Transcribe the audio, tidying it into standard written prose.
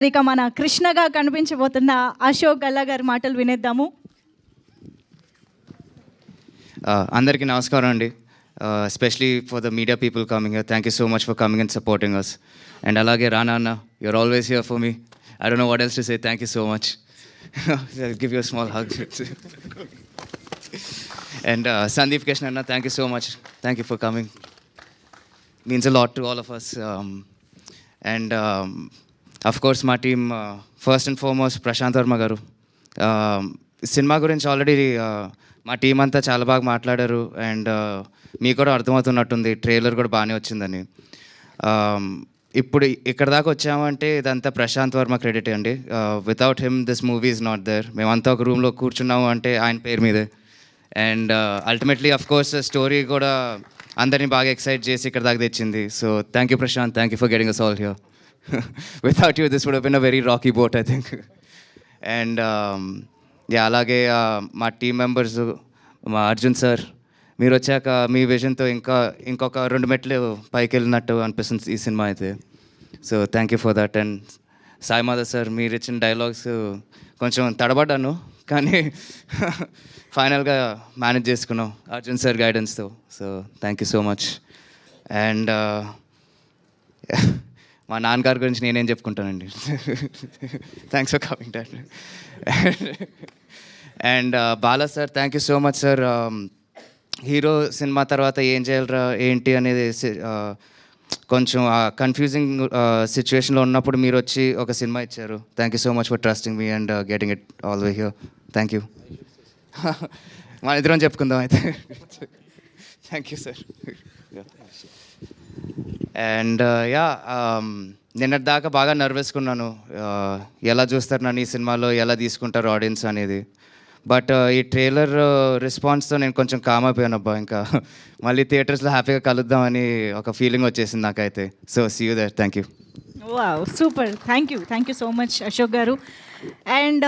ఇక మన కృష్ణగా కనిపించబోతున్న అశోక్ గల్లా గారి మాటలు వినేద్దాము. అందరికీ నమస్కారం అండి. Especially for the media people coming here, thank you so much for coming and supporting us. And అలాగే రానా అన్న, you're always here for me. I don't know what else to say. Thank you so much. Give you small hug. And Sandeep Krishna అన్న, thank you so much. Thank you for coming. Means a lot to all of us. And of course మా team, first and foremost Prashanth Varma గారు. Cinema గురించి already మా team అంతా చాలా బాగా మాట్లాడారు. And మీకు కూడా అర్థమవుతున్నట్టుంది, ట్రైలర్ కూడా బాగానే వచ్చిందని. ఇప్పుడు ఇక్కడ దాకా వచ్చామంటే ఇదంతా ప్రశాంత్ వర్మ క్రెడిట్ అండి. Without him this movie is not there. మేమంతా ఒక రూమ్లో కూర్చున్నాము అంటే ఆయన పేరు మీదే. And ultimately of course story కూడా అందరినీ బాగా ఎక్సైట్ చేసి ఇక్కడ దాకా తెచ్చింది. So thank you Prashanth, thank you for getting us all here. Without you, this would have been a very rocky boat, I think. And అలాగే మా టీమ్ మెంబర్స్, మా అర్జున్ సార్, మీరు వచ్చాక మీ విజన్తో ఇంకొక 2 మెట్లు పైకి వెళ్ళినట్టు అనిపిస్తుంది ఈ సినిమా అయితే. So thank you for that. And Sai Madhav sir, మీరు ఇచ్చిన డైలాగ్స్ కొంచెం తడబడ్డాను, కానీ ఫైనల్గా మేనేజ్ చేసుకున్నాం అర్జున్ సార్ గైడెన్స్తో. So thank you so much. And మా నాన్నగారి గురించి నేనేం చెప్పుకుంటానండి. Thanks for coming dad. And Bala sir, thank you so much sir. Hero cinema తర్వాత ఏం చేయాలరా ఏంటి అనేది కొంచెం కన్ఫ్యూజింగ్ సిచ్యువేషన్లో ఉన్నప్పుడు మీరు వచ్చి ఒక సినిమా ఇచ్చారు. Thank you so much for trusting me and getting it all way here. Thank you. మన ఇద్దరం చెప్పుకుందాం అయితే. Thank you sir. అండ్ నిన్నటి దాకా బాగా నర్వస్గా ఉన్నాను, ఎలా చూస్తారు నన్ను ఈ సినిమాలో, ఎలా తీసుకుంటారు ఆడియన్స్ అనేది. బట్ ఈ ట్రైలర్ రెస్పాన్స్తో నేను కొంచెం కామ్ అయిపోయాను. అబ్బా, ఇంకా మళ్ళీ థియేటర్స్లో హ్యాపీగా కలుద్దామని ఒక ఫీలింగ్ వచ్చేసింది నాకైతే. So see you there. Thank you. Wow, super. Thank you so much Ashok garu. And